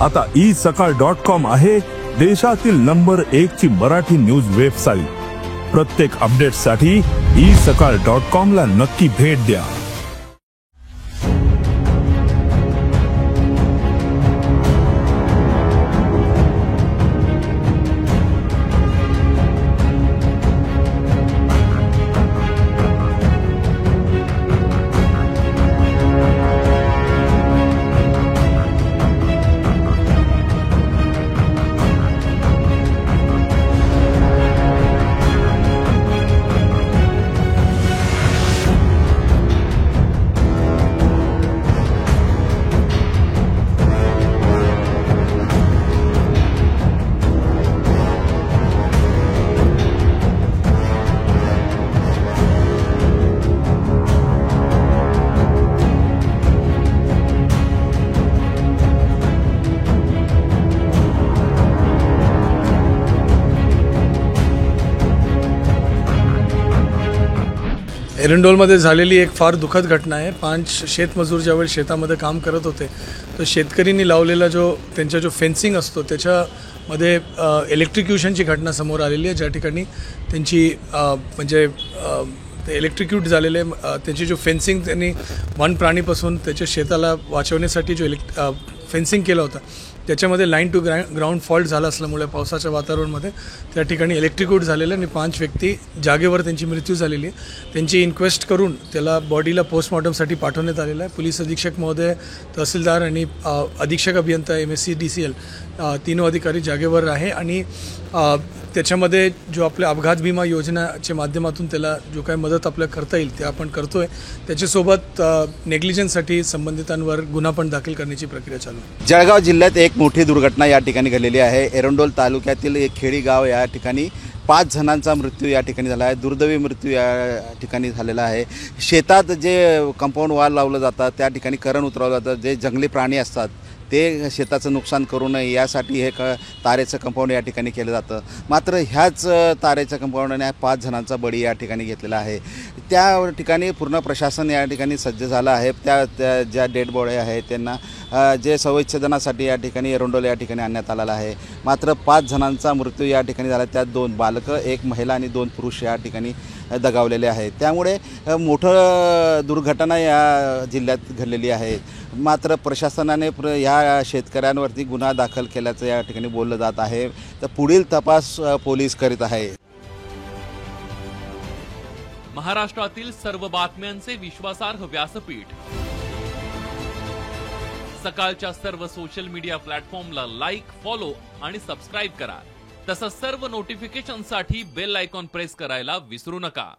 आता isakal.com आहे देशातील नंबर 1 ची मराठी न्यूज वेबसाईट। प्रत्येक अपडेटसाठी isakal.com ला नक्की भेट द्या। एरंडोलमध्ये झालेली एक फार दुःखद घटना आहे। 5 शेतमजूर ज्यावेळी शेतामध्ये काम करत होते तर शेतकऱ्यांनी लावलेला त्यांचा जो फेन्सिंग असतो त्याच्यामध्ये इलेक्ट्रिक्युशनची घटना समोर आलेली आहे, ज्या ठिकाणी त्यांची म्हणजे ते इलेक्ट्रिक्यूट झालेले त्यांची जो फेन्सिंग त्यांनी वन प्राणीपासून त्याच्या शेताला वाचवण्यासाठी जो फेन्सिंग केलं होतं त्याच्यामध्ये लाईन टू ग्राउंड फॉल्ट झाला असल्यामुळे पावसाच्या वातावरणामध्ये त्या ठिकाणी इलेक्ट्रिक्यूट झालेले आणि 5 व्यक्ती जागेवर त्यांची मृत्यू झालेली आहे। त्यांची इन्क्वेस्ट करून त्याला बॉडीला पोस्टमॉर्टमसाठी पाठवण्यात आलेलं आहे। पोलीस अधीक्षक महोदय, तहसीलदार आणि अधीक्षक अभियंता MSc-DCL तीनों अधिकारी जागेवर आहे आणि त्याच्यामध्ये जो आपल्या अपघात विमा योजनेच्या माध्यमातून त्याला जो काही मदत आपल्याला करता येईल ते आपण करतोय। त्याच्यासोबत नेग्लिजन्ससाठी संबंधितांवर गुन्हा पण दाखल करण्याची प्रक्रिया चालू आहे। जळगाव जिल्ह्यात एक मोठी दुर्घटना या ठिकाणी घडलेली आहे। एरंडोल तालुक्यातील एक खेडी गाव या ठिकाणी 5 जणांचा मृत्यू या ठिकाणी झाला आहे। दुर्दैवी मृत्यू या ठिकाणी झालेला आहे। शेतात जे कंपाऊंड वॉल लावलं जातं त्या ठिकाणी करण उतरवलं जातं, जे जंगली प्राणी असतात ते शेताचं नुकसान करू नये यासाठी हे तारेचं कंपाऊंड या ठिकाणी केलं जातं। मात्र ह्याच तारेच्या कंपाऊंडने 5 जणांचा बळी या ठिकाणी घेतलेला आहे। त्या ठिकाणी पूर्ण प्रशासन या ठिकाणी सज्ज झालं आहे। त्या ज्या डेड बॉडी आहेत त्यांना जे शवविच्छेदनासाठी या ठिकाणी एरंडोल या ठिकाणी आणण्यात आलेला आहे। मात्र 5 जणांचा मृत्यू या ठिकाणी झाला, त्यात 2 बालकं, 1 महिला आणि 2 पुरुष या ठिकाणी दगावलेले आहेत। त्यामुळे मोठं दुर्घटना या जिल्ह्यात घडलेली आहे। मात्र प्रशासनाने ह्या शेतकऱ्यांवरती गुन्हा दाखल केल्याचं या ठिकाणी बोललं जात आहे। तर पुढील तपास पोलीस करीत आहे। महाराष्ट्रातील सर्व बातम्यांचे विश्वासार्ह व्यासपीठ सकाळच्या सर्व सोशल मीडिया प्लॅटफॉर्मला लाईक, फॉलो आणि सबस्क्राईब करा। तसंच सर्व नोटिफिकेशनसाठी बेल आयकॉन प्रेस करायला विसरू नका।